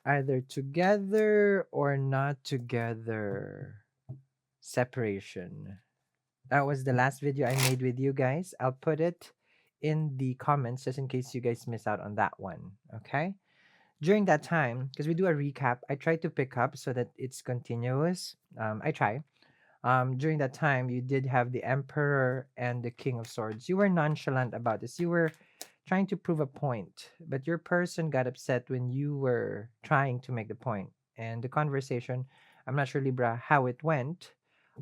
Either together or not together. Separation. That was the last video I made with you guys. I'll put it in the comments just in case you guys miss out on that one. Okay? During that time, because we do a recap, I try to pick up so that it's continuous. I try. During that time, you did have the Emperor and the King of Swords. You were nonchalant about this. You were trying to prove a point, but your person got upset when you were trying to make the point. And the conversation, I'm not sure, Libra, how it went.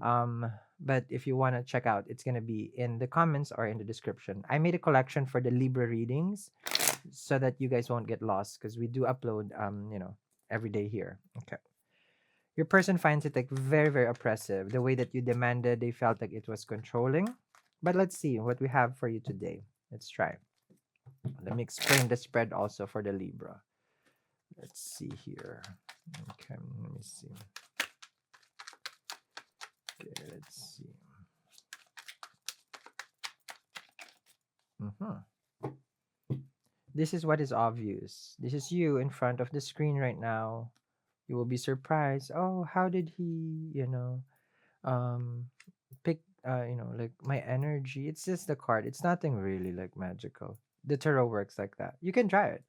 Um, but if you want to check out, it's going to be in the comments or in the description. I made a collection for the Libra readings so that you guys won't get lost because we do upload, every day here. Okay. Your person finds it like very, very oppressive. The way that you demanded, they felt like it was controlling. But let's see what we have for you today. Let's try. Let me explain the spread also for the Libra. Let's see here. Okay, let me see. Okay, let's see. Mhm. This is what is obvious. This is you in front of the screen right now. You will be surprised. Oh, how did he, um, pick, like my energy? It's just the card. It's nothing really like magical. The tarot works like that. You can try it,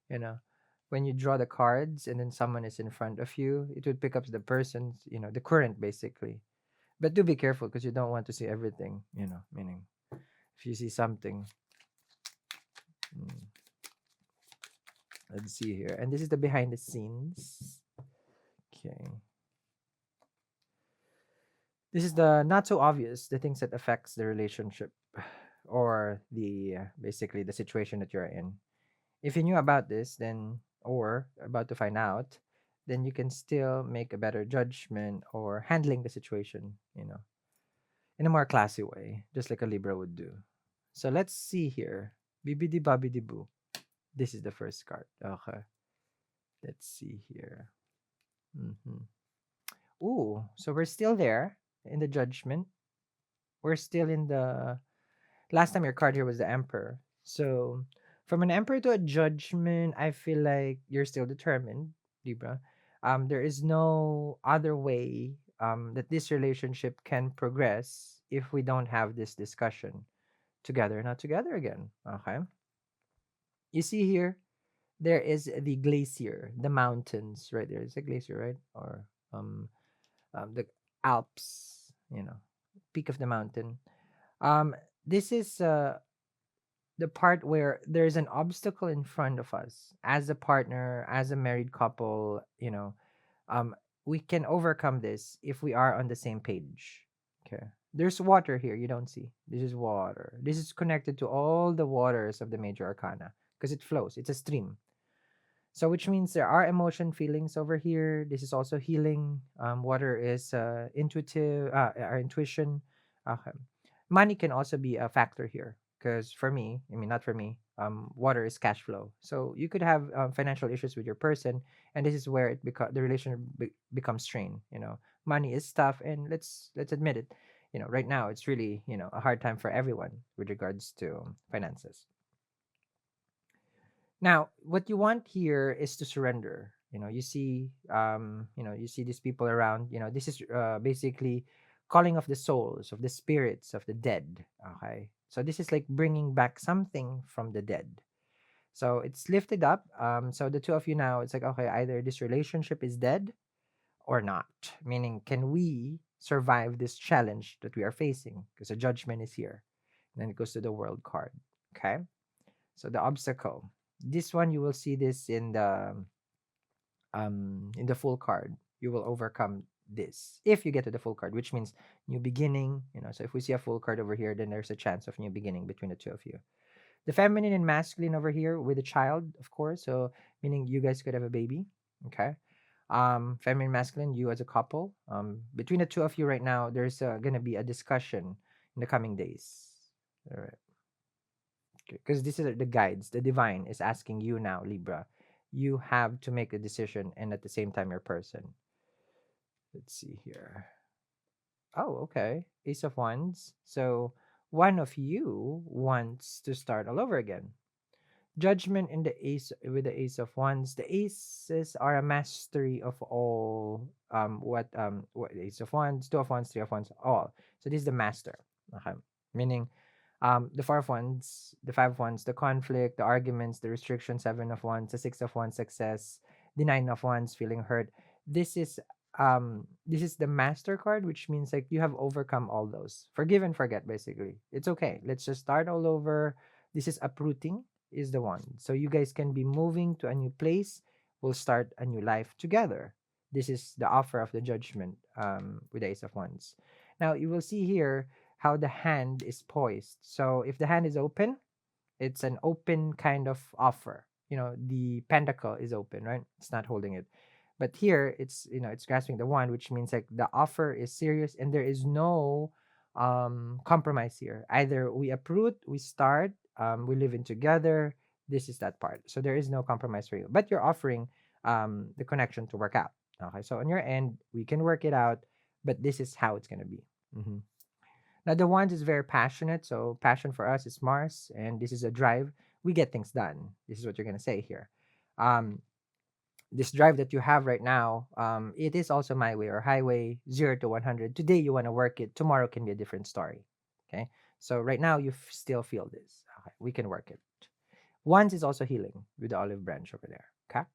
you know. When you draw the cards and then someone is in front of you, it would pick up the person's, the current basically. But do be careful because you don't want to see everything, meaning if you see something, mm, let's see here. And this is the behind the scenes. Okay. This is the not so obvious, the things that affects the relationship or the basically the situation that you're in. If you knew about this, then or about to find out, then you can still make a better judgment or handling the situation, in a more classy way, just like a Libra would do. So let's see here. Bibidi babidi boo. This is the first card. Okay. Let's see here. hmm Ooh, so we're still there in the judgment. We're still in the last time your card here was the Emperor. So from an Emperor to a judgment, I feel like you're still determined, Libra. There is no other way that this relationship can progress if we don't have this discussion together, not together again. Okay. You see here, there is the glacier, the mountains, right? There is a glacier, right? Or the Alps, peak of the mountain. Um, this is the part where there's an obstacle in front of us as a partner, as a married couple, um, we can overcome this if we are on the same page. Okay. There's water here you don't see. This is water. This is connected to all the waters of the major arcana because it flows. It's a stream. So which means there are emotion feelings over here. This is also healing. Water is intuitive, our intuition. Okay. Money can also be a factor here because for me, I mean not for me, water is cash flow. So you could have financial issues with your person, and this is where the relationship becomes strained. Money is tough, and let's admit it. Right now it's really a hard time for everyone with regards to finances. Now, what you want here is to surrender. You see these people around. This is basically calling of the souls, of the spirits of the dead. Okay, so this is like bringing back something from the dead. So it's lifted up. So the two of you now, it's like okay, either this relationship is dead or not. Meaning, can we survive this challenge that we are facing? Because the judgment is here. And then it goes to the world card. Okay. So the obstacle. This one you will see this in the full card. You will overcome this if you get to the full card, which means new beginning. So if we see a full card over here, then there's a chance of new beginning between the two of you. The feminine and masculine over here with a child, of course. So meaning you guys could have a baby. Okay. Feminine, masculine, you as a couple. Between the two of you right now, there's gonna be a discussion in the coming days. All right. Because this is the guides, the divine is asking you now, Libra. You have to make a decision and at the same time your person. Let's see here. Oh, okay. Ace of Wands. So one of you wants to start all over again. Judgment in the ace with the ace of wands. The aces are a mastery of all what ace of wands, two of wands, three of wands, all. So this is the master. Okay. Meaning the four of wands, the five of wands, the conflict, the arguments, the restriction, seven of wands, the six of wands, success, the nine of wands, feeling hurt. This is this is the master card, which means like you have overcome all those. Forgive and forget, basically. It's okay. Let's just start all over. This is uprooting is the one. So you guys can be moving to a new place. We'll start a new life together. This is the offer of the judgment with the ace of wands. Now you will see here how the hand is poised. So if the hand is open, it's an open kind of offer. You know, the pentacle is open, right? It's not holding it. But here it's, you know, it's grasping the wand, which means like the offer is serious and there is no compromise here. Either we uproot, we start, we live in together. This is that part. So there is no compromise for you. But you're offering the connection to work out. Okay. So on your end, we can work it out, but this is how it's gonna be. Mhm. Now the wand is very passionate, so passion for us is Mars, and this is a drive. We get things done. This is what you're gonna say here. Um, this drive that you have right now, it is also my way or highway, 0 to 100. Today you want to work it. Tomorrow can be a different story. Okay, so right now you still feel this. Okay, we can work it. Wands is also healing with the olive branch over there. Okay.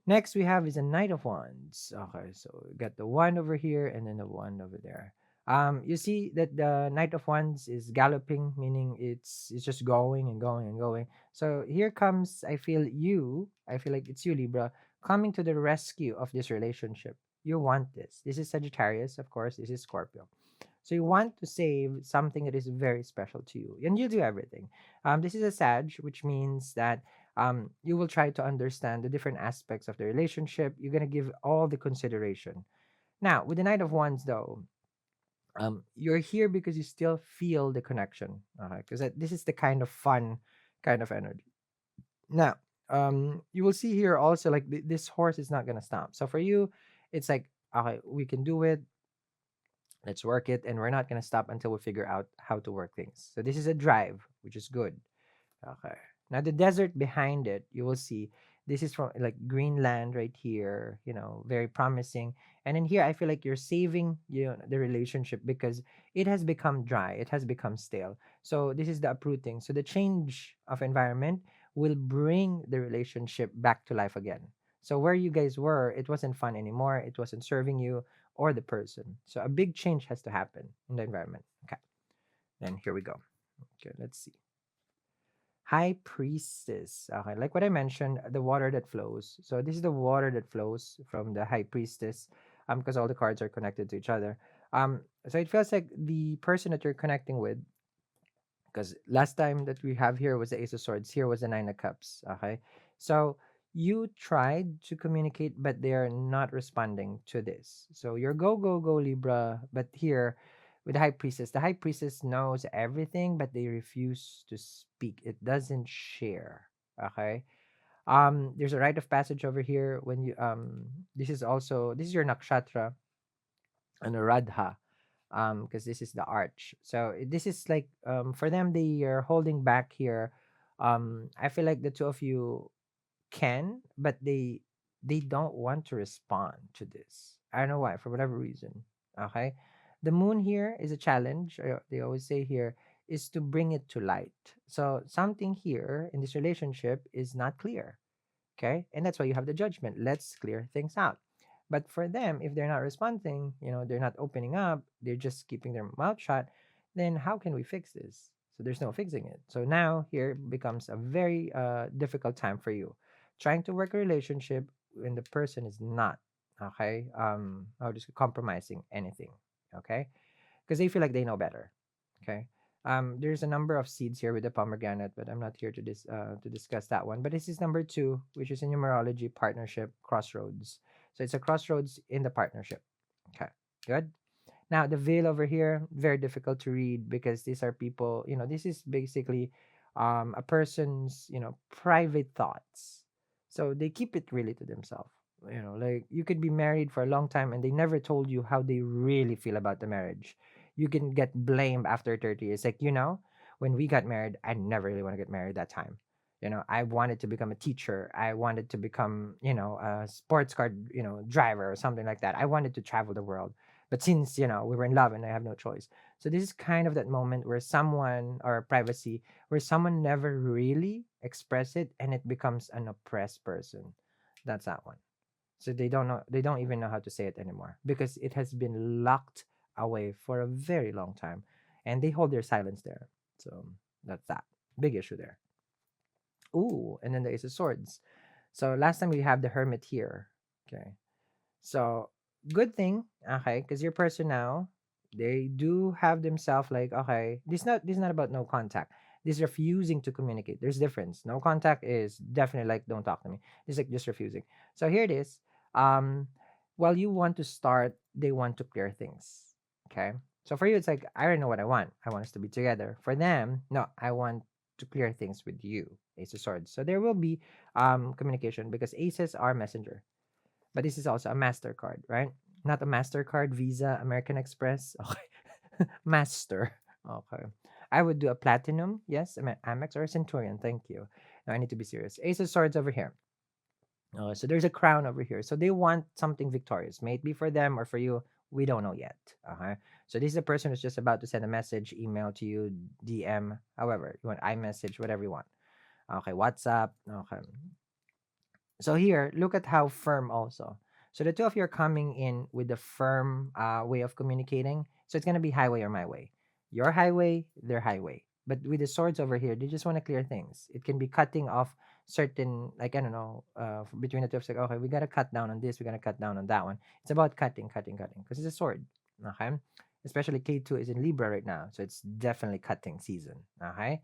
Next we have is a Knight of Wands. Okay, so we got the one over here and then the one over there. You see that the Knight of Wands is galloping, meaning it's just going and going and going. So here comes, I feel like it's you, Libra, coming to the rescue of this relationship. You want this. This is Sagittarius, of course. This is Scorpio. So you want to save something that is very special to you, and you do everything. This is a Sag, which means that you will try to understand the different aspects of the relationship. You're gonna give all the consideration. Now, with the Knight of Wands, though, you're here because you still feel the connection. Because this is the kind of fun, kind of energy. Now, you will see here also like this horse is not gonna stop. So for you, it's like okay, we can do it. Let's work it, and we're not gonna stop until we figure out how to work things. So this is a drive, which is good. Okay. Now the desert behind it, you will see this is from like Greenland right here, you know, very promising. And in here, I feel like you're saving, you know, the relationship because it has become dry, it has become stale. So this is the uprooting. So the change of environment will bring the relationship back to life again. So where you guys were, it wasn't fun anymore. It wasn't serving you or the person. So a big change has to happen in the environment. Okay. Then here we go. Okay, let's see. High priestess. Okay, like what I mentioned, the water that flows. So this is the water that flows from the high priestess, because all the cards are connected to each other. So it feels like the person that you're connecting with, because last time that we have here was the Ace of Swords. Here was the Nine of Cups. Okay, so you tried to communicate, but they are not responding to this. So you're go go go Libra, but here with the High Priestess knows everything, but they refuse to speak. It doesn't share. Okay. There's a rite of passage over here when you this is your nakshatra and a radha because this is the arch. So this is like for them they are holding back here. I feel like the two of you can, but they don't want to respond to this. I don't know why, for whatever reason. Okay, the moon here is a challenge. They always say here is to bring it to light. So something here in this relationship is not clear. Okay, and that's why you have the judgment. Let's clear things out. But for them, if they're not responding, you know, they're not opening up, they're just keeping their mouth shut, then how can we fix this? So there's no fixing it. So now here becomes a very difficult time for you. Trying to work a relationship when the person is not, okay, or just compromising anything, okay? Because they feel like they know better. Okay. There's a number of seeds here with the pomegranate, but I'm not here to discuss that one. But this is number two, which is in numerology partnership crossroads. So it's a crossroads in the partnership. Okay, good. Now the veil over here, very difficult to read because these are people. You know, this is basically a person's private thoughts. So they keep it really to themselves. You know, like you could be married for a long time and they never told you how they really feel about the marriage. You can get blamed after 30 years. Like, when we got married, I never really want to get married that time. I wanted to become a teacher. I wanted to become, a sports car, driver or something like that. I wanted to travel the world. But since, we were in love and I have no choice. So this is kind of that moment where someone, or privacy, where someone never really express it and it becomes an oppressed person. That's that one. So they don't even know how to say it anymore because it has been locked away for a very long time, and they hold their silence there. So that's that big issue there. Ooh, and then the Ace of Swords. So last time we have the Hermit here. Okay. So good thing, okay, because your person now, they do have themselves like, okay, this is not about no contact. This refusing to communicate. There's difference. No contact is definitely like don't talk to me. It's like just refusing. So here it is. Um, while you want to start, they want to clear things. Okay. So for you, it's like I already know what I want. I want us to be together. For them, no, I want to clear things with you. Ace of Swords. So there will be communication because aces are messenger, but this is also a MasterCard, right? Not a MasterCard, Visa, American Express. Okay. Master. Okay. I would do a Platinum, yes, Amex or a Centurion. Thank you. Now I need to be serious. Ace of Swords over here. So there's a crown over here. So they want something victorious. May it be for them or for you. We don't know yet. Okay. So this is a person who's just about to send a message, email to you, DM, however you want, iMessage, whatever you want. Okay, WhatsApp. Okay. So here, look at how firm also. So the two of you are coming in with the firm way of communicating. So it's gonna be highway or my way. Your highway, their highway. But with the swords over here, they just want to clear things. It can be cutting off certain, like I don't know, between the two of us, like okay, we gotta cut down on this, we gotta cut down on that one. It's about cutting, cutting, cutting, because it's a sword. Okay, especially K2 is in Libra right now, so it's definitely cutting season. Okay,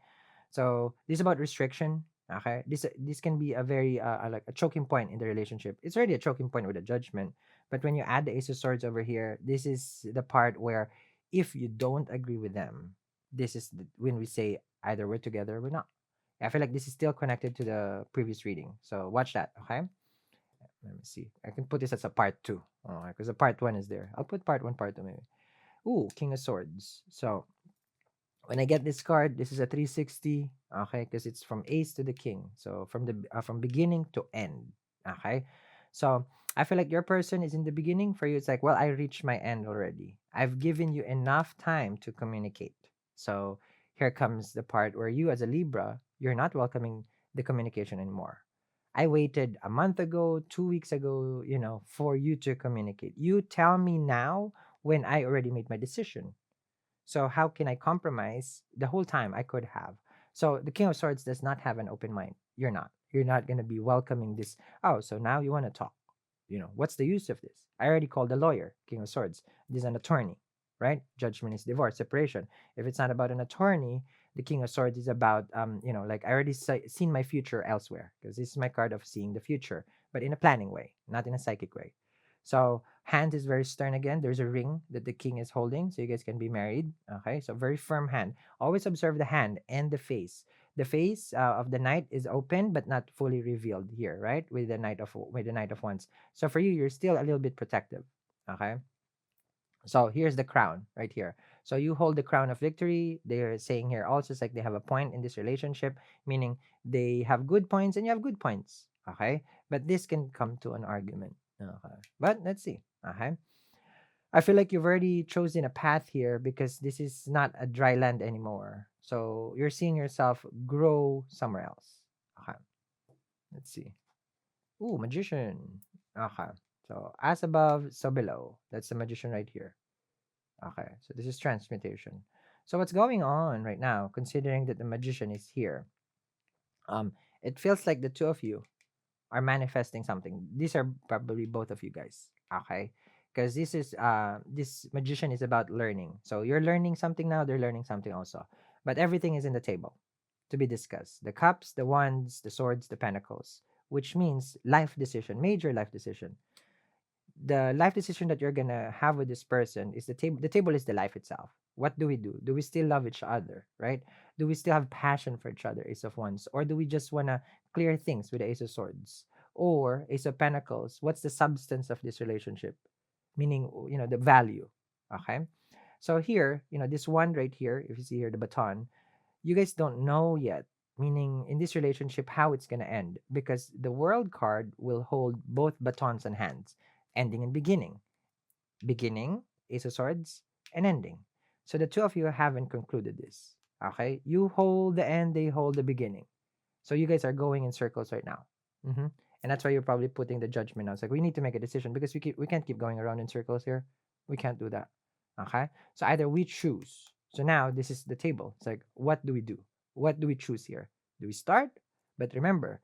so this is about restriction. Okay, this can be a very like a choking point in the relationship. It's already a choking point with a judgment, but when you add the Ace of Swords over here, this is the part where if you don't agree with them, this is when we say either we're together or we're not. I feel like this is still connected to the previous reading, so watch that. Okay, let me see. I can put this as a part two, because the part one is there. I'll put part one, part two maybe. Ooh, King of Swords. So when I get this card, this is a 360, okay, because it's from ace to the king. So from beginning to end, okay. So I feel like your person is in the beginning. For you, it's like, well, I reached my end already. I've given you enough time to communicate. So here comes the part where you, as a Libra, you're not welcoming the communication anymore. I waited a month ago, 2 weeks ago, for you to communicate. You tell me now when I already made my decision. So how can I compromise the whole time I could have? So the King of Swords does not have an open mind. You're not. You're not gonna be welcoming this. Oh, so now you want to talk. What's the use of this? I already called a lawyer, King of Swords. This is an attorney, right? Judgment is divorce, separation. If it's not about an attorney, the King of Swords is about like I already seen my future elsewhere because this is my card of seeing the future, but in a planning way, not in a psychic way. So hand is very stern again. There's a ring that the king is holding, so you guys can be married. Okay, so very firm hand. Always observe the hand and the face. The face of the knight is open but not fully revealed here, right? With the knight of wands. So for you, you're still a little bit protective. Okay. So here's the crown right here. So you hold the crown of victory. They're saying here also it's like they have a point in this relationship, meaning they have good points and you have good points. Okay. But this can come to an argument. Okay. But let's see. Okay. I feel like you've already chosen a path here because this is not a dry land anymore. So you're seeing yourself grow somewhere else. Okay. Let's see. Ooh, magician. Okay. So as above, so below. That's the magician right here. Okay, so this is transmutation. So what's going on right now, considering that the magician is here? Um, it feels like the two of you are manifesting something. These are probably both of you guys. Okay, because this magician is about learning. So you're learning something now. They're learning something also. But everything is in the table to be discussed. The cups, the wands, the swords, the pentacles, which means life decision, major life decision. The life decision that you're gonna have with this person is the table. The table is the life itself. What do we do? Do we still love each other, right? Do we still have passion for each other, Ace of Wands, or do we just wanna clear things with the Ace of Swords or Ace of Pentacles? What's the substance of this relationship? Meaning, the value. Okay. So here, this one right here, if you see here the baton, You guys don't know yet, meaning in this relationship, how it's going to end, because the world card will hold both batons and hands, ending and beginning. Beginning, Ace of Swords, and ending. So the two of you haven't concluded this. Okay? You hold the end, they hold the beginning. So you guys are going in circles right now. hmm And that's why you're probably putting the judgment out. It's like we need to make a decision because we can't keep going around in circles here. We can't do that. Okay? So either we choose. So now this is the table. It's like, what do we do? What do we choose here? Do we start? But remember,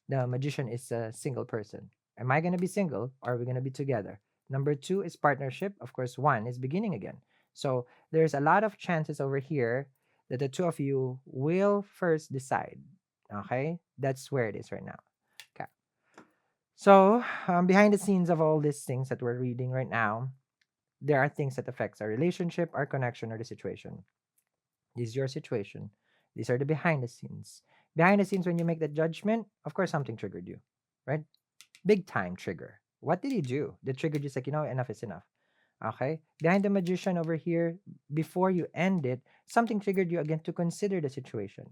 the magician is a single person. Am I gonna be single or are we gonna be together? Number two is partnership. Of course, one is beginning again. So there's a lot of chances over here that the two of you will first decide. Okay, that's where it is right now. Okay, so behind the scenes of all these things that we're reading right now, there are things that affects our relationship, our connection, or the situation. This is your situation. These are the behind the scenes. Behind the scenes, when you make that judgment, of course, something triggered you, right? Big time trigger. What did he do? The trigger just like, enough is enough. Okay? Behind the magician over here, before you end it, something triggered you again to consider the situation,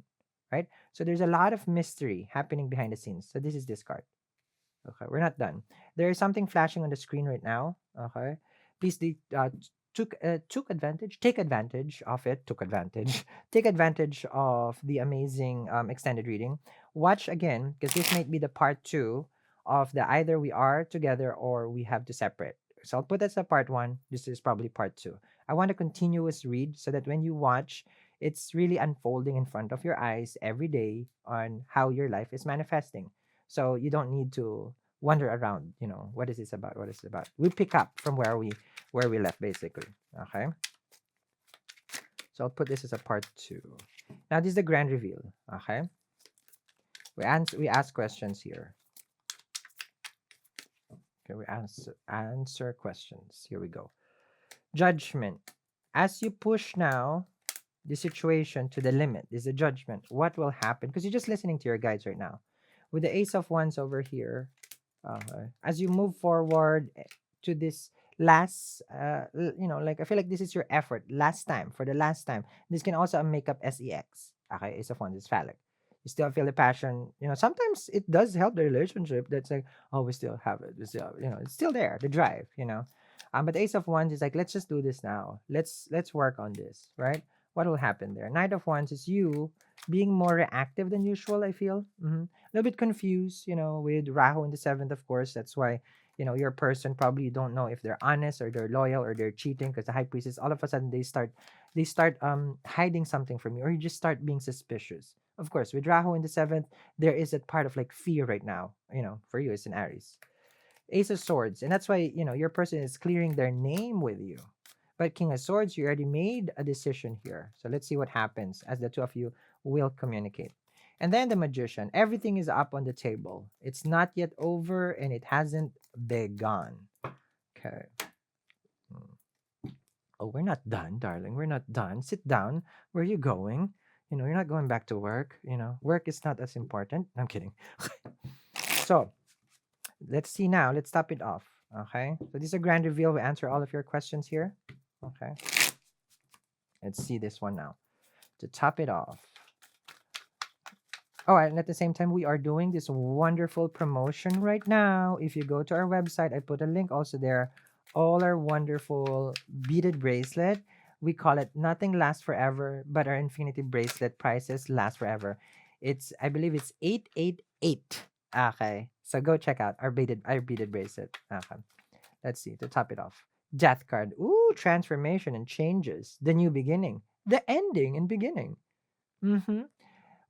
right? So there's a lot of mystery happening behind the scenes. So this is this card. Okay, we're not done. There is something flashing on the screen right now. Okay, please took advantage, take advantage of it, took advantage, take advantage of the amazing extended reading. Watch again because this might be the part two of the either we are together or we have to separate. So I'll put this as a part one. This is probably part two. I want a continuous read so that when you watch, it's really unfolding in front of your eyes every day on how your life is manifesting. So you don't need to wander around, what is this about? What is it about? We pick up from where we left basically. Okay. So I'll put this as a part two. Now this is the grand reveal. Okay. We ask questions here. Okay, we answer questions. Here we go. Judgment. As you push now the situation to the limit, is the judgment. What will happen? Because you're just listening to your guides right now. With the Ace of Wands over here, as you move forward to this last, like I feel like this is your effort last time, for the last time. This can also make up sex. Okay, Ace of Wands is phallic. You still feel the passion. Sometimes it does help the relationship. That's like, oh, we still have it. We still, it's still there. The drive. But the Ace of Wands is like, let's just do this now. Let's work on this, right? What will happen there? Knight of Wands is you being more reactive than usual. I feel. A little bit confused, with Rahu in the seventh, of course. That's why, your person probably don't know if they're honest or they're loyal or they're cheating because the high priestess all of a sudden they start hiding something from you or you just start being suspicious. Of course, with Rahu in the seventh, there is that part of like fear right now, for you it's an Aries. Ace of Swords, and that's why, your person is clearing their name with you. But King of Swords, you already made a decision here. So let's see what happens as the two of you will communicate. And then the Magician, everything is up on the table. It's not yet over and it hasn't begun. Okay. Oh, we're not done, darling. We're not done. Sit down. Where are you going? You're not going back to work. Work is not as important. I'm kidding. So let's see now. Let's top it off. Okay. So this is a grand reveal. We answer all of your questions here. Okay. Let's see this one now. To top it off. Oh, and at the same time, we are doing this wonderful promotion right now. If you go to our website, I put a link also there. All our wonderful beaded bracelet. We call it Nothing Lasts Forever, but our infinity bracelet prices last forever. I believe it's 888. Okay. So go check out our beaded bracelet. Okay. Let's see, to top it off. Death card. Ooh, transformation and changes. The new beginning. The ending and beginning. Mm-hmm.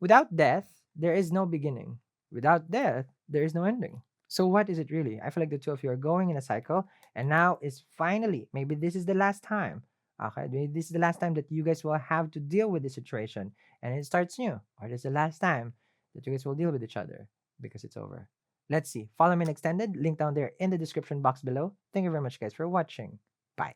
Without death, there is no beginning. Without death, there is no ending. So what is it really? I feel like the two of you are going in a cycle, and now is finally, maybe this is the last time. Okay, maybe this is the last time that you guys will have to deal with the situation, and it starts new. Or this is the last time that you guys will deal with each other because it's over. Let's see. Follow me in extended. Link down there in the description box below. Thank you very much, guys, for watching. Bye.